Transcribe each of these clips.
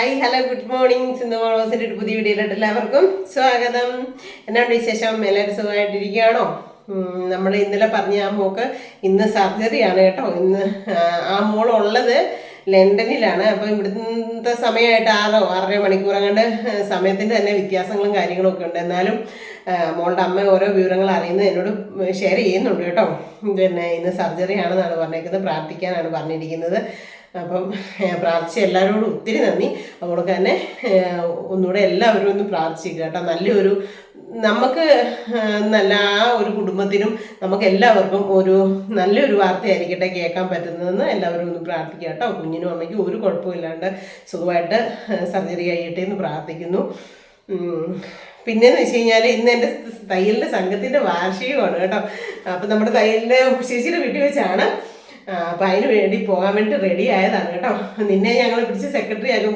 Hi hello good morning. Sindhu മോളോസിൻ്റെ ഒരു പുതിയ വീഡിയോയിലോട്ട് എല്ലാവർക്കും സ്വാഗതം. എന്നാണ് വിശേഷം? എല്ലാവരും സുഖമായിട്ടിരിക്കുകയാണോ? നമ്മൾ ഇന്നലെ പറഞ്ഞ ആ മോക്ക് ഇന്ന് സർജറിയാണ് കേട്ടോ. ഇന്ന് ആ മോളുള്ളത് ലണ്ടനിലാണ്. അപ്പോൾ ഇവിടുത്തെ സമയമായിട്ട് 6-6.5 മണിക്കൂർ അങ്ങോട്ട് സമയത്തിൻ്റെ തന്നെ വ്യത്യാസങ്ങളും കാര്യങ്ങളൊക്കെ ഉണ്ട്. എന്നാലും മോളുടെ അമ്മ ഓരോ വിവരങ്ങൾ അറിയുന്നത് എന്നോട് ഷെയർ ചെയ്യുന്നുണ്ട് കേട്ടോ. പിന്നെ ഇന്ന് സർജറി ആണെന്നാണ് പറഞ്ഞേക്കുന്നത്, പ്രാർത്ഥിക്കാനാണ് പറഞ്ഞിരിക്കുന്നത്. അപ്പം പ്രാർത്ഥിച്ച എല്ലാവരോടും ഒത്തിരി നന്ദി. അതുകൊണ്ട് തന്നെ ഒന്നുകൂടെ എല്ലാവരും ഒന്ന് പ്രാർത്ഥിക്കുക കേട്ടോ. നല്ലൊരു നമുക്ക് നല്ല ആ ഒരു കുടുംബത്തിനും നമുക്ക് എല്ലാവർക്കും ഒരു നല്ലൊരു വാർത്തയായിരിക്കട്ടെ കേൾക്കാൻ പറ്റുന്നതെന്ന് എല്ലാവരും ഒന്ന് പ്രാർത്ഥിക്കുക കേട്ടോ. കുഞ്ഞിനും അമ്മയ്ക്കും ഒരു കുഴപ്പമില്ലാണ്ട് സുഖമായിട്ട് സർജറി കഴിയട്ടെ എന്ന് പ്രാർത്ഥിക്കുന്നു. പിന്നെയെന്ന് വെച്ച് കഴിഞ്ഞാൽ ഇന്ന് എൻ്റെ തയ്യലിൻ്റെ സംഘത്തിൻ്റെ വാർഷികമാണ് കേട്ടോ. അപ്പം നമ്മുടെ തയ്യലിൻ്റെ ചേച്ചിയുടെ വീട്ടിൽ വെച്ചാണ്. അപ്പം അതിന് വേണ്ടി പോകാൻ വേണ്ടി റെഡി ആയതാണ് കേട്ടോ. നിന്നെ ഞങ്ങൾ പിടിച്ച് സെക്രട്ടറി ആകും.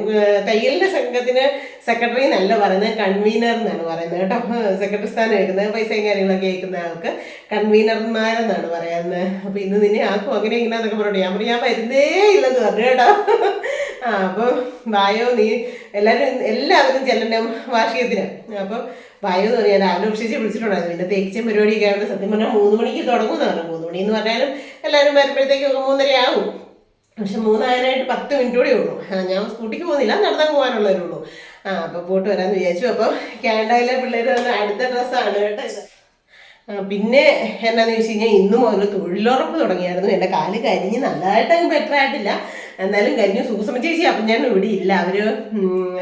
തയ്യലിൻ്റെ സംഘത്തിന് സെക്രട്ടറി എന്നല്ല പറയുന്നത്, കൺവീനർ എന്നാണ് പറയുന്നത് കേട്ടോ. സെക്രട്ടറി സ്ഥാനം കേൾക്കുന്നത്, പൈസയും കാര്യങ്ങളൊക്കെ കേൾക്കുന്ന ആൾക്ക് കൺവീനർമാരെന്നാണ് പറയുന്നത്. അപ്പം ഇന്ന് നിന്നെ ആക്കും അങ്ങനെ ഇങ്ങനെന്നൊക്കെ പറഞ്ഞു. ഞാൻ വരുന്നേ ഇല്ലെന്ന് പറഞ്ഞു കേട്ടോ. അപ്പോൾ വായോ നീ എല്ലാവരും ചെല്ലണ്ട വാർഷികത്തിന്. അപ്പോൾ വായോ എന്ന് പറഞ്ഞാൽ രാവിലെ ഉച്ചയ്ക്ക് വിളിച്ചിട്ടുണ്ടായിരുന്നു. പിന്നെ തേക്കിച്ചും പരിപാടിയൊക്കെ ആയതുകൊണ്ട് സത്യം പറഞ്ഞാൽ 3 മണിക്ക് തുടങ്ങുന്നതാണ്. 3 മണി എന്ന് പറഞ്ഞാലും എല്ലാവരും വരുമ്പോഴത്തേക്കൊക്കെ 3:30 ആകും. പക്ഷെ 3 ആകാനായിട്ട് 10 മിനിറ്റ് കൂടെ ഉള്ളൂ. ഞാൻ സ്കൂട്ടിക്ക് പോകുന്നില്ല, നടത്താൻ പോകാനുള്ളവരേ ഉള്ളൂ. അപ്പോൾ പോയിട്ട് വരാമെന്ന് വിചാരിച്ചു. അപ്പോൾ കാനഡയിലെ പിള്ളേർ വന്ന് അടുത്ത ഡ്രസ്സാണ് കേട്ടോ ഇത്. പിന്നെ എന്നാന്ന് ചോദിച്ചു കഴിഞ്ഞാൽ ഇന്ന് മുതൽ തൊഴിലുറപ്പ് തുടങ്ങിയായിരുന്നു. എൻ്റെ കാല് കരിഞ്ഞ് നല്ലതായിട്ട് അങ്ങ് ബെറ്റർ ആയിട്ടില്ല, എന്നാലും കരിഞ്ഞു. സൂസമ്മ ചേച്ചി അപ്പം ഞാൻ ഇവിടെ ഇല്ല, അവർ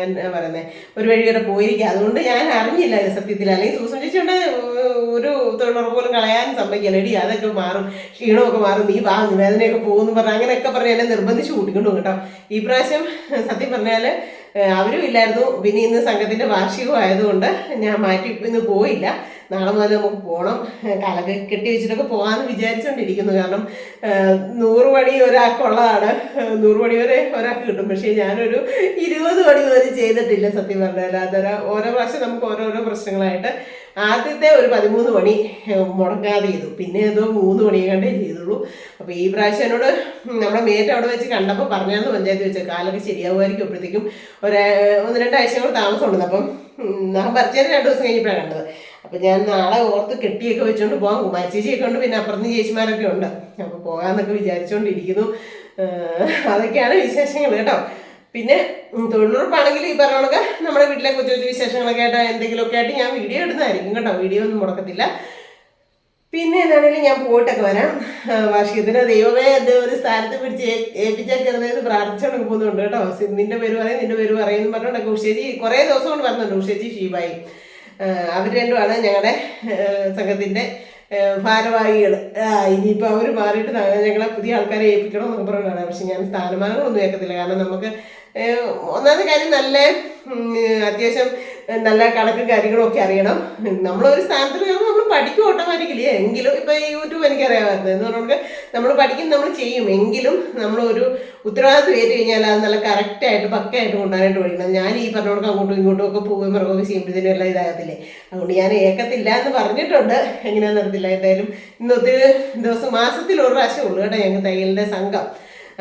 എന്താ പറയുന്നത് ഒരു വഴി വരെ പോയിരിക്കുക. അതുകൊണ്ട് ഞാൻ അറിഞ്ഞില്ല സത്യത്തിൽ. അല്ലെങ്കിൽ സൂസമ്മ ചേച്ചി കൊണ്ട് ഒരു തൊഴിലുറപ്പ് പോലും കളയാൻ സമ്മതിക്കില്ല. എടി അതൊക്കെ മാറും, ക്ഷീണമൊക്കെ മാറും, നീ വാ വേദനയൊക്കെ പോകുമെന്ന് പറഞ്ഞാൽ അങ്ങനെയൊക്കെ പറഞ്ഞ് എന്നെ നിർബന്ധിച്ച് കൂട്ടിക്കൊണ്ടു കേട്ടോ. ഈ പ്രാവശ്യം സത്യം പറഞ്ഞാൽ അവരും ഇല്ലായിരുന്നു. പിന്നെ ഇന്ന് സംഘത്തിൻ്റെ വാർഷികം ആയതുകൊണ്ട് ഞാൻ ഇന്ന് പോയില്ല. നാളെ മുതൽ നമുക്ക് പോകണം. കാലൊക്കെ കെട്ടി വെച്ചിട്ടൊക്കെ പോകാമെന്ന് വിചാരിച്ചുകൊണ്ടിരിക്കുന്നു. കാരണം 100 പണി ഒരാൾക്കുള്ളതാണ്. 100 പണി വരെ ഒരാൾക്ക് കിട്ടും. പക്ഷേ ഞാനൊരു 20 പണി വരെ ചെയ്തിട്ടില്ല സത്യം പറഞ്ഞാൽ. അതൊരു ഓരോ പ്രാവശ്യം നമുക്ക് ഓരോരോ പ്രശ്നങ്ങളായിട്ട് ആദ്യത്തെ ഒരു 13 പണി മുടങ്ങാതെ ചെയ്തു. പിന്നെ ഏതോ 3 പണി കണ്ടേ ചെയ്തുള്ളൂ. അപ്പോൾ ഈ പ്രാവശ്യം എന്നോട് നമ്മുടെ മേറ്റ് അവിടെ വെച്ച് കണ്ടപ്പോൾ പറഞ്ഞായിരുന്നു പഞ്ചായത്ത് വെച്ച് കാലൊക്കെ ശരിയാവുമായിരിക്കും. അപ്പോഴത്തേക്കും 1-2 ആഴ്ച കൂടെ താമസമുണ്ട്. അപ്പം ഞാൻ പറിച്ചേരം 2 ദിവസം കഴിഞ്ഞപ്പോഴാണ് കണ്ടത്. അപ്പം ഞാൻ നാളെ ഓർത്ത് കെട്ടിയൊക്കെ വെച്ചുകൊണ്ട് പോകാം. കുമാരി ചേച്ചിയൊക്കെ ഉണ്ട്, പിന്നെ അപ്പുറത്ത് ചേച്ചിമാരൊക്കെ ഉണ്ട്. അപ്പോൾ പോകാമെന്നൊക്കെ വിചാരിച്ചുകൊണ്ടിരിക്കുന്നു. അതൊക്കെയാണ് വിശേഷങ്ങൾ കേട്ടോ. പിന്നെ തൊഴിലുറപ്പാണെങ്കിൽ ഈ പറഞ്ഞൊക്കെ നമ്മുടെ വീട്ടിലെ കൊച്ചു കൊച്ചു വിശേഷങ്ങളൊക്കെ ആയിട്ട് എന്തെങ്കിലുമൊക്കെ ആയിട്ട് ഞാൻ വീഡിയോ ഇടുന്നതായിരിക്കും കേട്ടോ. വീഡിയോ ഒന്നും മുടക്കത്തില്ല. പിന്നെ എന്താണെങ്കിലും ഞാൻ പോയിട്ടൊക്കെ വരാം. വാർഷികത്തിന് ദൈവമേ എൻ്റെ ഒരു സ്ഥാനത്ത് പിടിച്ച് ഏൽപ്പിച്ചേക്കരുതെന്ന് പ്രാർത്ഥിച്ചുകൊണ്ട് പോകുന്നുണ്ട് കേട്ടോ. നിന്റെ പേര് പറയുമെന്ന് പറഞ്ഞുകൊണ്ടൊക്കെ ഉഷേജി കുറേ ദിവസം കൊണ്ട് വരുന്നുണ്ട്. ഉഷേജി ഷീബായി അവർ രണ്ടുമാണ് ഞങ്ങളുടെ സംഘത്തിൻ്റെ ഭാരവാഹികൾ. ഇനിയിപ്പോൾ അവർ മാറിയിട്ട് ഞങ്ങളെ പുതിയ ആൾക്കാരെ ഏൽപ്പിക്കണമെന്നൊക്കെ പറഞ്ഞാണ്. പക്ഷെ ഞാൻ സ്ഥാനമാനങ്ങളൊന്നും ഏൽക്കത്തില്ല. കാരണം നമുക്ക് ഒന്നാമത്തെ കാര്യം നല്ല അത്യാവശ്യം നല്ല കണക്കും കാര്യങ്ങളും ഒക്കെ അറിയണം. നമ്മളൊരു സ്ഥാനത്ത് കയറുമ്പോൾ നമ്മൾ പഠിക്കും ഓട്ടോമാറ്റിക്കലി. എങ്കിലും ഇപ്പോൾ യൂട്യൂബ് എനിക്കറിയാമായിരുന്നു എന്ന് പറഞ്ഞാൽ നമ്മൾ പഠിക്കും, നമ്മൾ ചെയ്യും. എങ്കിലും നമ്മളൊരു ഉത്തരവാദിത്വം ഏറ്റു കഴിഞ്ഞാൽ അത് നല്ല കറക്റ്റായിട്ട് പക്കയായിട്ട് കൊണ്ടുപോകാനായിട്ട് പഠിക്കണം. ഞാൻ ഈ പറഞ്ഞവർക്ക് അങ്ങോട്ടും ഇങ്ങോട്ടും ഒക്കെ പോവുകയും പിറകുകയും ചെയ്യുമ്പോഴത്തേനും എല്ലാം ഇതാകത്തില്ലേ. അതുകൊണ്ട് ഞാൻ ഏക്കത്തില്ല എന്ന് പറഞ്ഞിട്ടുണ്ട്. എങ്ങനെയാണെന്ന് അറിയത്തില്ല. എന്തായാലും ഇന്ന് ഒത്തിരി ദിവസം മാസത്തിൽ 1 പ്രാവശ്യം ഉള്ളൂ കേട്ടോ ഞങ്ങൾക്ക് തയ്യലിൻ്റെ സംഘം.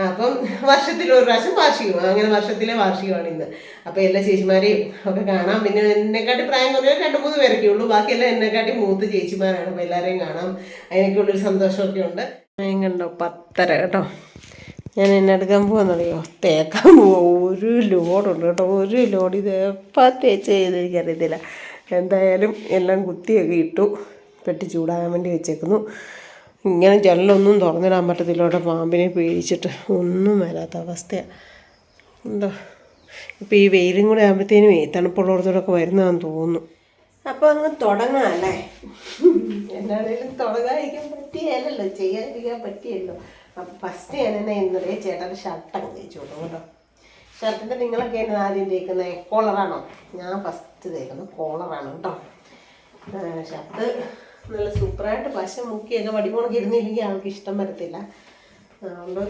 അപ്പം വർഷത്തിൽ 1 പ്രാവശ്യം വാർഷികം, അങ്ങനെ വർഷത്തിലെ വാർഷികമാണ് ഇന്ന്. അപ്പോൾ എല്ലാ ചേച്ചിമാരെയും ഒക്കെ കാണാം. പിന്നെ എന്നെക്കാട്ടി പ്രായം കുറഞ്ഞ 2-3 പേരൊക്കെ ഉള്ളൂ. ബാക്കിയെല്ലാം എന്നെക്കാട്ടി മൂത്ത ചേച്ചിമാരാണ്. അപ്പോൾ എല്ലാവരെയും കാണാം. അതിനൊക്കെയുള്ളൊരു സന്തോഷമൊക്കെ ഉണ്ട്. കണ്ടോ 10:30 കേട്ടോ. ഞാൻ എന്നെടുക്കാൻ പോകാന്നറിയോ, തേക്കാൻ പോവാം. 1 ലോഡുണ്ട് കേട്ടോ. 1 ലോഡ്. ഇത് എപ്പോൾ തേച്ച് ചെയ്ത് എനിക്കറിയത്തില്ല. എന്തായാലും എല്ലാം കുത്തിയൊക്കെ ഇട്ടു, പെട്ടി ചൂടാകാൻ വേണ്ടി വെച്ചേക്കുന്നു. ഇങ്ങനെ ജനലൊന്നും തുറന്നിടാൻ പറ്റത്തില്ല കേട്ടോ. പാമ്പിനെ പേടിച്ചിട്ട് ഒന്നും വരാത്ത അവസ്ഥയാണ്. എന്തോ ഇപ്പോൾ ഈ വെയിലും കൂടെ ആകുമ്പോഴത്തേനും തണുപ്പുള്ളടത്തോടൊക്കെ വരുന്നതാണെന്ന് തോന്നുന്നു. അപ്പോൾ അങ്ങ് തുടങ്ങാമല്ലേ. എന്നാണേലും തുടങ്ങാതിരിക്കാൻ പറ്റിയല്ലോ, ചെയ്യാതിരിക്കാൻ പറ്റിയല്ലോ. അപ്പം ഫസ്റ്റ് ഞാൻ തന്നെ ഇന്നലെ ചേട്ടൻ്റെ ഷർട്ടങ്ങ് തേച്ചു കൊടുക്കും കേട്ടോ. ഷർട്ടിൻ്റെ നിങ്ങളൊക്കെ എന്നെ ആദ്യം തേക്കുന്നത് കോളറാണോ? ഞാൻ ഫസ്റ്റ് തേക്കുന്നത് കോളറാണ് കേട്ടോ. ഷർട്ട് നല്ല സൂപ്പറായിട്ട് പശ മുക്കിയൊക്കെ വടിമുളക് ഇരുന്നില്ലെങ്കിൽ ആൾക്ക് ഇഷ്ടം വരത്തില്ല. അതുകൊണ്ട്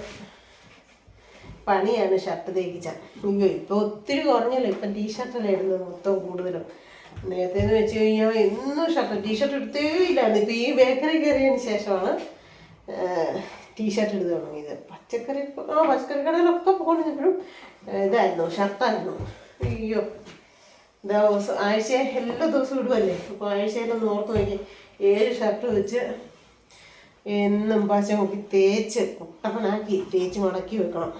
പണിയാണ് ഷർട്ട് തേക്കിച്ചാൽ. അയ്യോ ഇപ്പോൾ ഒത്തിരി കുറഞ്ഞല്ലോ. ഇപ്പം ടീഷർട്ടല്ലേ ഇടുന്നത് മൊത്തം കൂടുതലും. നേരത്തേന്ന് വെച്ച് കഴിഞ്ഞാൽ എന്നും ഷർട്ട് ടീഷർട്ട് എടുത്തേ ഇല്ലായിരുന്നു. ഇപ്പോൾ ഈ ബേക്കറി കയറിയതിന് ശേഷമാണ് ടീഷർട്ട് എടുത്ത് തുടങ്ങിയത്. പച്ചക്കറി കടയിലൊക്കെ പോകുമ്പോഴും ഇതായിരുന്നു, ഷർട്ടായിരുന്നു. അയ്യോ, ദിവസം ആഴ്ച എല്ലാ ദിവസവും ഇടുമല്ലേ, അപ്പോൾ ആഴ്ചയിലൊന്ന് ഓർത്ത് നോക്കി 7 ഷർട്ട് വെച്ച് എന്നും പശ മുക്കി തേച്ച് കുട്ടപ്പനാക്കി തേച്ച് മടക്കി വെക്കണം.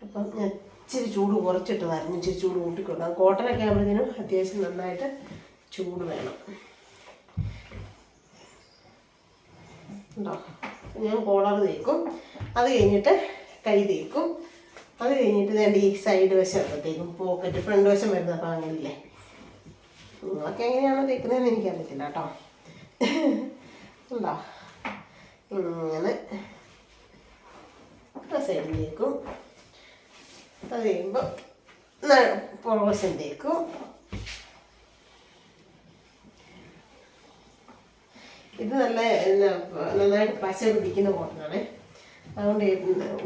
അപ്പം ഞാൻ ഇച്ചിരി ചൂട് കുറച്ചിട്ടതായിരുന്നു, ഇച്ചിരി ചൂട് കൂട്ടിക്കൊള്ളാം. കോട്ടനൊക്കെ ആകുമ്പോഴത്തേനും അത്യാവശ്യം നന്നായിട്ട് ചൂട് വേണം. ഉണ്ടോ, ഞാൻ കോളർ തേക്കും, അത് കഴിഞ്ഞിട്ട് കൈ തേക്കും, അത് കഴിഞ്ഞിട്ട് വേണ്ട ഈ സൈഡ് വശം തേക്കും, പോക്കറ്റ് ഫ്രണ്ട് വശം വരുന്ന ഭാഗങ്ങളില്ലേ. നിങ്ങളൊക്കെ എങ്ങനെയാണോ തേക്കുന്നതെന്ന് എനിക്കറിയത്തില്ല കേട്ടോ. ഉണ്ടോ, ഇങ്ങനെ സൈഡിൽ തേക്കും, അത് കഴിയുമ്പോൾ പുറവശം തേക്കും. ഇത് നന്നായിട്ട് പശ പിടിക്കുന്ന കോട്ടനാണേ. അതുകൊണ്ട്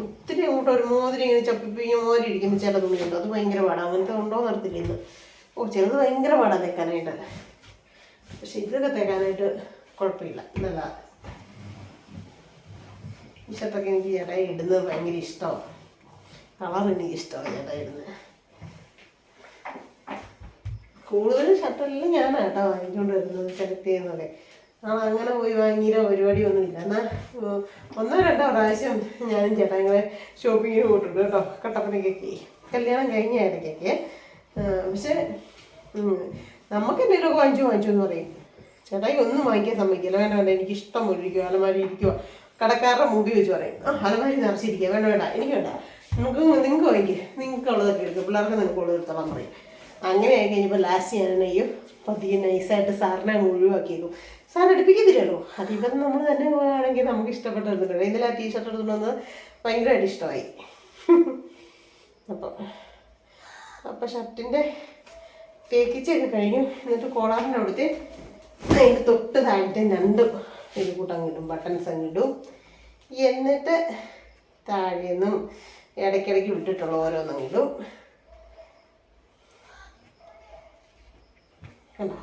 ഒത്തിരി അങ്ങോട്ട് ഒരു മോതിരി ഇങ്ങനെ ചപ്പിപ്പിഞ്ഞ് മോതിരി ഇരിക്കുന്ന ചില തുണിയുണ്ട്, അത് ഭയങ്കര പാടാണ്. അങ്ങനത്തെ ഉണ്ടോ നടത്തില്ല ഇന്ന്. ചിലത് ഭയങ്കര പാടാണ് തേക്കാനായിട്ട്, പക്ഷെ ഇതൊക്കെ തേക്കാനായിട്ട് കുഴപ്പമില്ല, നല്ലതാണ്. ഈ ഷർട്ടൊക്കെ എനിക്ക് ചേട്ടായി ഇടുന്നത് ഭയങ്കര ഇഷ്ടമാണ്, കളർ എനിക്ക് ഇഷ്ടമാണ് ചേട്ടായി ഇടുന്നത്. കൂടുതലും ഷർട്ടെല്ലാം ഞാനാണ് കേട്ടോ വാങ്ങിക്കൊണ്ട് വരുന്നത്, സെലക്ട് ചെയ്യുന്നതൊക്കെ. അങ്ങനെ പോയി വാങ്ങിയ പരിപാടിയൊന്നുമില്ല. എന്നാൽ 1-2 പ്രാവശ്യം ഞാനും ചേട്ടാ ഇങ്ങനെ ഷോപ്പിങ്ങിന് പോയിട്ടുണ്ട് കേട്ടോ, കട്ടപ്പനയ്ക്കൊക്കെ കല്യാണം കഴിഞ്ഞ ഇടയ്ക്കൊക്കെ. പക്ഷേ നമുക്ക് എന്തെങ്കിലുമൊക്കെ വാങ്ങിച്ചു എന്ന് പറയും. ചേട്ടായി ഒന്നും വാങ്ങിക്കാൻ സമ്മതിക്കില്ല, വേണ്ട എനിക്ക് ഇഷ്ടം പോലെ ഇരിക്കുമോ, അലമാരി ഇരിക്കുമോ, കടക്കാരുടെ മുമ്പിൽ വെച്ച് പറയും, അലമാരി നിറച്ചിരിക്കുക, വേണ്ട എനിക്ക് വേണ്ട, നിങ്ങൾക്ക് വാങ്ങിക്കുക, നിങ്ങൾക്കുള്ളതൊക്കെ എടുക്കും, പിള്ളേർക്ക് നിങ്ങൾക്കുള്ളത് എടുത്തോളാൻ പറയും. അങ്ങനെ ആയി കഴിഞ്ഞപ്പോൾ ലാസ്റ്റ് ഞാൻ നെയ്യും പതിയെ നൈസായിട്ട് സാറിനെ അങ്ങ് ഒഴിവാക്കിയേക്കും. സാർ അടുപ്പിക്കത്തില്ലല്ലോ, അതിപ്പം നമ്മൾ തന്നെ പോവുകയാണെങ്കിൽ നമുക്ക് ഇഷ്ടപ്പെട്ട് എടുത്തിട്ടുണ്ട്. ഇന്നലെ ആ ടീഷർട്ട് എടുത്തുകൊണ്ട് ഭയങ്കരമായിട്ട് ഇഷ്ടമായി. അപ്പം ഷർട്ടിൻ്റെ തേക്കിച്ചൊക്കെ കഴിഞ്ഞു. എന്നിട്ട് കോളാറിൻ്റെ അവിടുത്തെ അതിൻ്റെ തൊട്ട് താഴത്തെ 2 ഇത് കൂട്ടങ്ങിടും, ബട്ടൺസ് അങ്ങിടും. എന്നിട്ട് താഴെയൊന്നും ഇടയ്ക്കിടയ്ക്ക് വിട്ടിട്ടുള്ള ഓരോന്നങ്ങിടും. കണ്ടോ,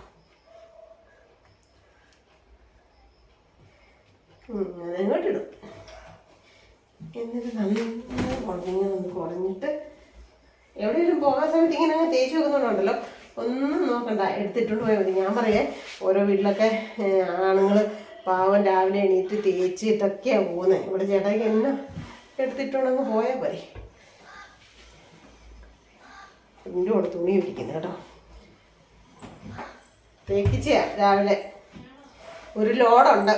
അതങ്ങോട്ടിടും. എന്നിട്ട് നന്നായി കുടഞ്ഞിട്ട് എവിടെയെങ്കിലും പോകാൻ സമയത്ത് ഇങ്ങനെ അങ്ങ് തേച്ച് വെക്കുന്നുണ്ടല്ലോ, ഒന്നും നോക്കണ്ട, എടുത്തിട്ടുണ്ട് പോയാൽ മതി. ഞാൻ പറയേ, ഓരോ വീട്ടിലൊക്കെ ആണുങ്ങൾ പാവം രാവിലെ എണീറ്റ് തേച്ചിട്ടൊക്കെയാണ് പോകുന്നത്. ഇവിടെ ചേട്ടായിക്ക് എന്നെ എടുത്തിട്ടുണ്ടെങ്കിൽ പോയാൽ പോരെ. എൻ്റെ കൂടെ തുണി ഇരിക്കുന്നു കേട്ടോ, തേക്കിച്ചയാ രാവിലെ ഒരു ലോഡുണ്ട്.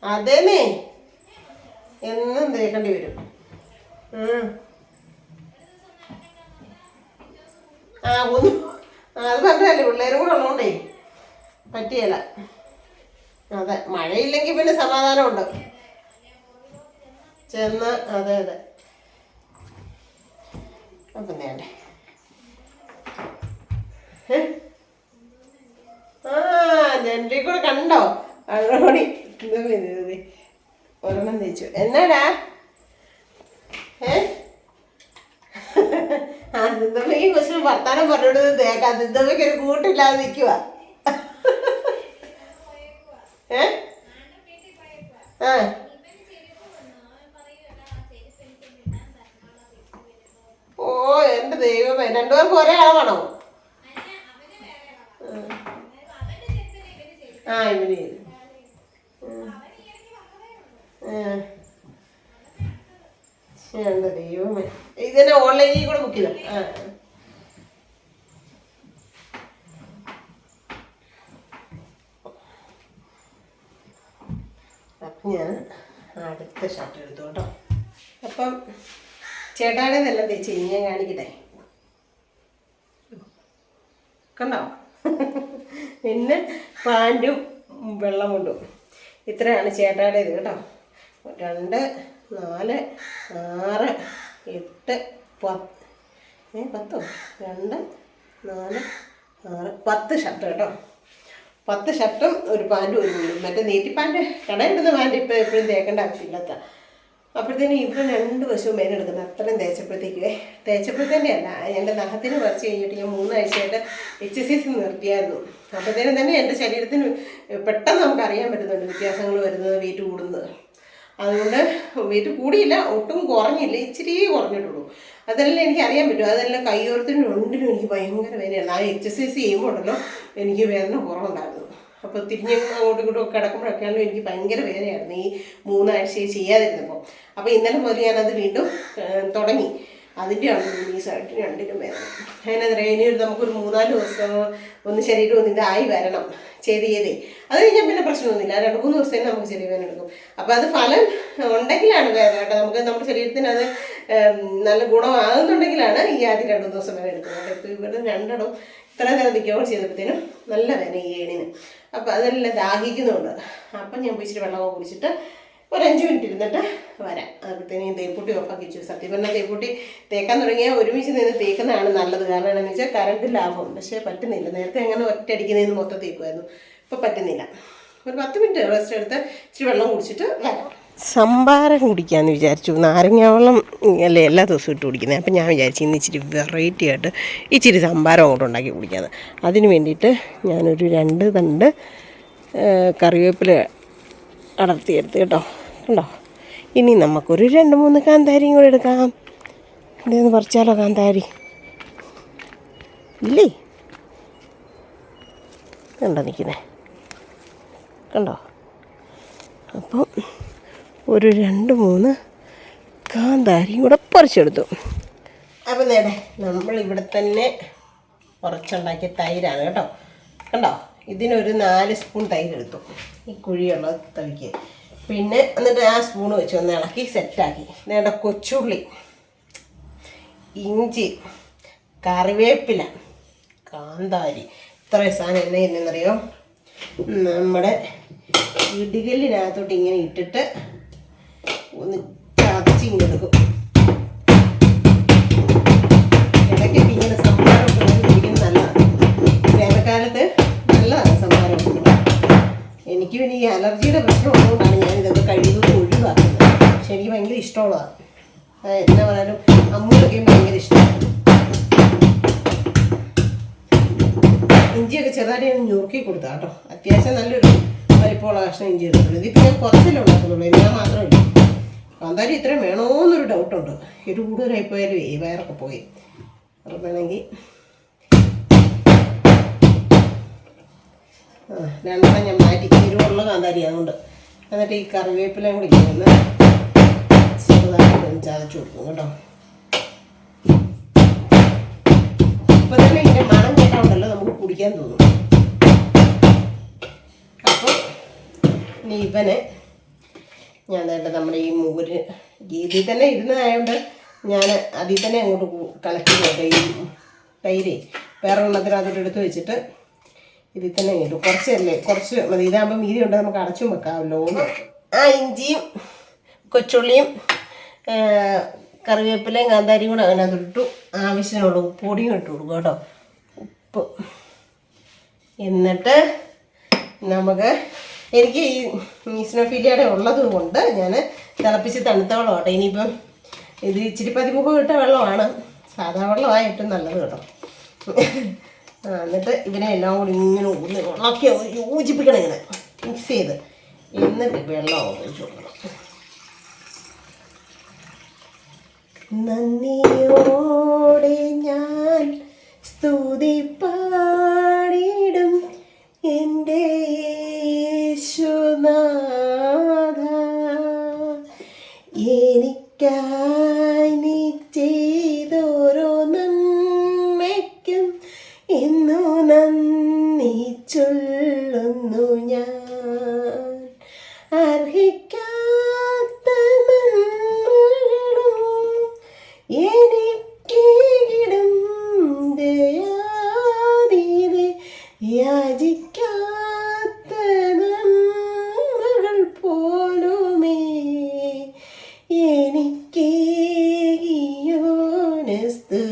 അതേന്നേ എന്നും തേക്കേണ്ടി വരും. അത് പറഞ്ഞല്ലേ, പിള്ളേരും കൂടെ ഉള്ളതുകൊണ്ടേ പറ്റിയല്ല. അതെ, മഴയില്ലെങ്കിൽ പിന്നെ സമാധാനമുണ്ട് ചെന്ന്. അതെ അപ്പം വേണ്ടേ. ജനലിൽ കൂടെ കണ്ടോ അഴകോടി ഒരെണ്ണം തേച്ചു. എന്നാടാ സിദ്ധമ്മയ്ക്ക് ക്വസ്റ്റ്യൻ വർത്താനം പറഞ്ഞോണ്ട് തേക്കാം. സിദ്ധമ്മയ്ക്ക് ഒരു കൂട്ടില്ലാതെ നിൽക്കുക. ഓ എൻ്റെ ദൈവമേ, 2 പേർക്ക് ഒരേ അളവാണോ? ഇവന് എൻ്റെ ദൈവമേ, ഇതന്നെ ഓൺലൈനിൽ കൂടെ ബുക്ക് ചെയ്തോ? അപ്പം ഞാൻ അടുത്ത ഷർട്ട് എടുത്തു കേട്ടോ. അപ്പം ചേട്ടാടേതെല്ലാം തേച്ച് ഞാൻ കാണിക്കട്ടെ, കണ്ടോ? പിന്നെ പാൻറ്റും വെള്ളം കൊണ്ടും ഇത്രയാണ് ചേട്ടാടേത് കേട്ടോ. 2, 4, 6, 8, 10 2, 4, 6, 10 ഷർട്ട് കേട്ടോ. 10 ഷർട്ടും ഒരു പാൻറ്റും ഒരു മുണ്ടും. മറ്റേ നീറ്റി പാൻറ്റ് കടയിടുന്ന പാൻറ്റ് ഇപ്പോൾ എപ്പോഴും തേക്കേണ്ട ആവശ്യമില്ലാത്ത അപ്പോഴത്തേനും ഇവിടെ 2 വശവും മേലെടുക്കുന്നത് അത്രയും തേച്ചപ്പോഴത്തേൻ്റെ അല്ല, എൻ്റെ നഖത്തിന് പറിച്ച് കഴിഞ്ഞിട്ട് ഞാൻ 3 ആഴ്ചയായിട്ട് എക്സസൈസ് നിർത്തിയായിരുന്നു. അപ്പോഴത്തേനും തന്നെ എൻ്റെ ശരീരത്തിന് പെട്ടെന്ന് നമുക്ക് അറിയാൻ പറ്റുന്നുണ്ട് വ്യത്യാസങ്ങൾ വരുന്നത്, വെയിറ്റ് കൂടുന്നത്. അതുകൊണ്ട് വെയിറ്റ് കൂടിയില്ല, ഒട്ടും കുറഞ്ഞില്ല, ഇച്ചിരി കുറഞ്ഞിട്ടുള്ളൂ. അതെല്ലാം എനിക്ക് അറിയാൻ പറ്റും. അതെല്ലാം കൈയോർത്തിനും രണ്ടിനും എനിക്ക് ഭയങ്കര വേദനയാണ്. ആ എക്സസൈസ് ചെയ്യുമ്പോൾ ഉണ്ടല്ലോ എനിക്ക് വേദന കുറവുണ്ടായിരുന്നു. അപ്പോൾ തിരിഞ്ഞ് അങ്ങോട്ടും ഇങ്ങോട്ടും കിടക്കുമ്പോഴൊക്കെയാണല്ലോ എനിക്ക് ഭയങ്കര വേദനയായിരുന്നു ഈ 3 ആഴ്ച ചെയ്യാതിരുന്നപ്പോൾ. അപ്പോൾ ഇന്നലെ മുതൽ ഞാനത് വീണ്ടും തുടങ്ങി. അതിൻ്റെ ആണ് ഈ സൈഡ് 2നും വേദന. അതിനെതിരെ ഇനി നമുക്കൊരു 3-4 ദിവസം ഒന്ന് ശരീരം ഒന്ന് ഇതായി വരണം ചെയ്തേ. അത് കഴിഞ്ഞാൽ പിന്നെ പ്രശ്നമൊന്നുമില്ല. 2-3 ദിവസത്തേന് നമുക്ക് ചെറിയ വേദന എടുക്കും. അപ്പോൾ അത് ഫലം ഉണ്ടെങ്കിലാണ് വേദന കേട്ടോ. നമുക്ക് നമ്മുടെ ശരീരത്തിന് അത് നല്ല ഗുണമാകുന്നുണ്ടെങ്കിലാണ് ഈ ആദ്യം 2 ദിവസം വേദന എടുക്കുന്നത്. ഇപ്പോൾ ഇവിടെ 2 ഇത്ര നേരം നിൽക്കുകയോ ചെയ്തപ്പോഴത്തേനും നല്ല വേദന ഈ ഏണിന്. അപ്പോൾ അതെല്ലാം ദാഹിക്കുന്നുണ്ട്. അപ്പം ഞാൻ ഇച്ചിരി വെള്ളമൊക്കെ കുടിച്ചിട്ട് ഒരു 5 മിനിറ്റ് ഇരുന്നിട്ട് വരാം. അപ്പോഴത്തേനും തേപ്പൂട്ടി ഓഫാക്കി വെച്ചു. സത്യം പറഞ്ഞാൽ തേപ്പൂട്ടി തേക്കാൻ തുടങ്ങിയാൽ ഒരുമിച്ച് നിന്ന് തേക്കുന്നതാണ് നല്ലത്. കാരണം എന്താണെന്ന് വെച്ചാൽ കറണ്ട് ലാഭം. പക്ഷേ പറ്റുന്നില്ല. നേരത്തെ അങ്ങനെ ഒറ്റയടിക്കുന്നതിന് മൊത്തം തേക്കുമായിരുന്നു. ഇപ്പോൾ പറ്റുന്നില്ല. ഒരു 10 മിനിറ്റ് റെസ്റ്റ് എടുത്ത് ഇച്ചിരി വെള്ളം കുടിച്ചിട്ട് വരാം. സംഭാരം കുടിക്കാമെന്ന് വിചാരിച്ചു. നാരങ്ങ വെള്ളം അല്ലേ എല്ലാ ദിവസവും ഇട്ട് കുടിക്കുന്നത്. അപ്പം ഞാൻ വിചാരിച്ചു ഇന്ന് ഇച്ചിരി വെറൈറ്റി ആയിട്ട് ഇച്ചിരി സംഭാരം അങ്ങോട്ട് ഉണ്ടാക്കി കുടിക്കാമെന്ന്. അതിന് വേണ്ടിയിട്ട് ഞാനൊരു 2 തണ്ട് കറിവേപ്പില അടർത്തിയെടുത്ത് കേട്ടോ. കണ്ടോ? ഇനി നമുക്കൊരു 2-3 കാന്താരിയും കൂടെ എടുക്കാം. ഇതൊന്ന് പറിച്ചാലോ? കാന്താരി ഇല്ലേ? കണ്ടോ നിൽക്കുന്നേ? കണ്ടോ? അപ്പം ഒരു 2-3 കാന്താരിയും കൂടെ പറിച്ചെടുത്തു. അപ്പം നേരെ നമ്മളിവിടെ തന്നെ കുറച്ചുണ്ടാക്കിയ തൈരാണ് കേട്ടോ. കണ്ടോ? ഇതിനൊരു 4 സ്പൂൺ തൈരെടുത്തു ഈ കുഴിയുള്ള തവിക്ക്. പിന്നെ എന്നിട്ട് ആ സ്പൂൺ വെച്ച് ഒന്ന് ഇളക്കി സെറ്റാക്കി. നേരെ കൊച്ചുള്ളി, ഇഞ്ചി, കറിവേപ്പില, കാന്താരി, ഇത്രയും സാധനം എന്നെ എന്നറിയോ നമ്മുടെ ഇടികല്ലിനകത്തോട്ട് ഇങ്ങനെ ഇട്ടിട്ട് ഒന്ന് ചതച്ചിങ്ങെടുക്കും. ഇടയ്ക്കൊക്കെ ഇങ്ങനെ സംഭാരമൊക്കെ കുടിക്കുന്നത് നല്ലതാണ്. വേനൽക്കാലത്ത് നല്ലതാണ് സംഭാരം. എനിക്ക് പിന്നെ ഈ അലർജിയുടെ പ്രശ്നം ഉള്ളതുകൊണ്ടാണ് ഞാനിതൊക്കെ കഴിയുന്നത് ഒഴിവാക്കുന്നത്. പക്ഷെ എനിക്ക് ഭയങ്കര ഇഷ്ടമുള്ളതാണ്. എന്നാ പറയാനും അമ്മൂലൊക്കെയും ഭയങ്കര ഇഷ്ടമാണ്. ഇഞ്ചിയൊക്കെ ചെറുതായിട്ട് ഞുറുക്കി കൊടുത്താൽ കേട്ടോ. അത്യാവശ്യം നല്ലൊരു വലിപ്പമുള്ള കഷ്ണം ഇഞ്ചി എടുത്തുള്ളൂ. ഇതിപ്പോൾ ഞാൻ കുറച്ചല്ലേ ഉണ്ടാക്കുന്നുള്ളൂ, ഞാൻ മാത്രമല്ല. കാന്താരി ഇത്രയും വേണമെന്നൊരു ഡൗട്ടുണ്ട്. എരു കൂടുതലായിപ്പോയാലും വയറൊക്കെ പോയി. അപ്പോൾ വേണമെങ്കിൽ 2 ഞാൻ മാറ്റി. എരിവുള്ള കാന്താരി അതുകൊണ്ട്. എന്നിട്ട് ഈ കറിവേപ്പിലയും കൂടി ഇങ്ങനെ ചെറുതായിട്ട് ചതച്ചു കൊടുക്കും കേട്ടോ. ഇപ്പം തന്നെ ഇതിൻ്റെ മണം കേട്ടാണ്ടല്ലോ നമുക്ക് കുടിക്കാൻ തോന്നും. അപ്പോൾ ഇനി ഇവനെ ഞാൻ നേരത്തെ നമ്മുടെ ഈ മോര് ഇതിൽ തന്നെ ഇരുന്നതായതുകൊണ്ട് ഞാൻ അതിൽ തന്നെ അങ്ങോട്ട് കളക്ട് ചെയ്തോട്ടെ. ഈ തൈര് വേറെ എണ്ണത്തിനകത്തോട്ട് എടുത്ത് വെച്ചിട്ട് ഇതിൽ തന്നെ ഇട്ടു. കുറച്ച് മതി. ഇതാകുമ്പോൾ മീതി ഉണ്ട്, നമുക്ക് അടച്ചും വെക്കാമല്ലോ. ആ ഇഞ്ചിയും കൊച്ചുള്ളിയും കറിവേപ്പിലയും കാന്താരിയും കൂടെ അതിനകത്തിട്ടു. ആവശ്യമുള്ള ഉപ്പൊടിയും ഇട്ട് കൊടുക്കും കേട്ടോ. ഉപ്പ്. എന്നിട്ട് എനിക്ക് ഈ ഈസ്നോഫീലിയയുടെ ഉള്ളത് കൊണ്ട് ഞാൻ തിളപ്പിച്ച് തണുത്ത വെള്ളമാട്ടെ. ഇനിയിപ്പം ഇത് ഇച്ചിരി പതിമുഖം ഇട്ട വെള്ളമാണ്, സാധാ വെള്ളമാണ് ഏറ്റവും നല്ലത് കേട്ടോ. എന്നിട്ട് ഇവനെ എല്ലാം കൂടി ഇങ്ങനെ വെള്ളമൊക്കെ യോജിപ്പിക്കണം, ഇങ്ങനെ മിക്സ് ചെയ്ത്. എന്നിട്ട് വെള്ളം ഒഴിച്ച് കൊടുക്കണം. നന്ദിയോടെ ഞാൻ സ്തുതി പാടിടും എൻ്റെ യേശുനാഥ, എനിക്കായി നീ ചെയ്തോരോ നന്മയ്ക്കും എന്നു നന്ദി ചൊല്ലുന്നു ഞാൻ. അർഹിക്കാത്ത നന്മകളും എനിക്കിടും ദയാനിധി, യാചിക്കാത്ത നന്മകൾ പോലുമേ എനിക്ക് സ്തുതി.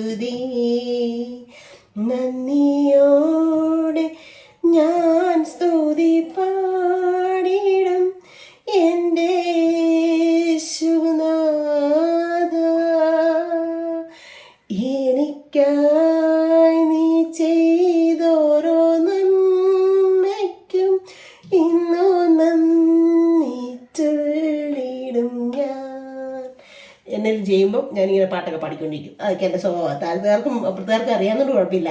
എനിക്കായി നീ ചെയ്തോരോ നന്മയ്ക്കും ഇന്നോ നന്ദി ചൊല്ലിടും ഞാൻ. എന്നെ ചെയ്യുമ്പോൾ ഞാനിങ്ങനെ പാട്ടൊക്കെ പാടിക്കൊണ്ടിരിക്കും. അതൊക്കെ എൻ്റെ സ്വഭാവം. താല്പര്യർക്കും അപ്പുറത്തുകാർക്കും അറിയാവുന്നതുകൊണ്ട് കുഴപ്പമില്ല.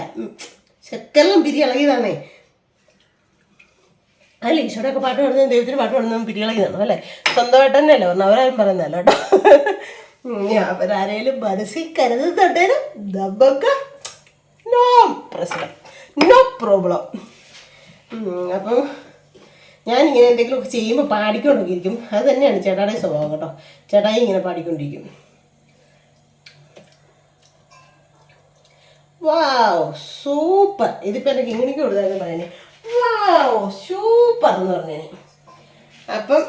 ശക്കെല്ലാം പിരി ഇളകിയതാണേ. അല്ല, ഈശോടെയൊക്കെ പാട്ട് പാടുന്നത് ദൈവത്തിന് പാട്ട് പാടുന്നതും പിരി ഇളകിയതാണോ അല്ലേ? സ്വന്തമായിട്ട് തന്നെയല്ലേ പറഞ്ഞു, അവരാരും പറയുന്നതല്ല കേട്ടോ. അവരാരേലും മനസ്സിൽ കരുതുന്നുണ്ടേലും നമുക്ക് നോ പ്രശ്നം, നോ പ്രോബ്ലം. അപ്പം ഞാനിങ്ങനെ എന്തെങ്കിലുമൊക്കെ ചെയ്യുമ്പോൾ പാടിക്കൊണ്ടിരിക്കും. അത് തന്നെയാണ് ചേട്ടായുടെ സ്വഭാവം കേട്ടോ. ചേട്ടായി ഇങ്ങനെ പാടിക്കൊണ്ടിരിക്കും. Wow super. ഇതിപ്പോൾ എൻ്റെ കിങ്ങിണിക്ക് കൊടുത്താലും പറയാനേ വാവ് സൂപ്പർ എന്ന് പറഞ്ഞേ. അപ്പം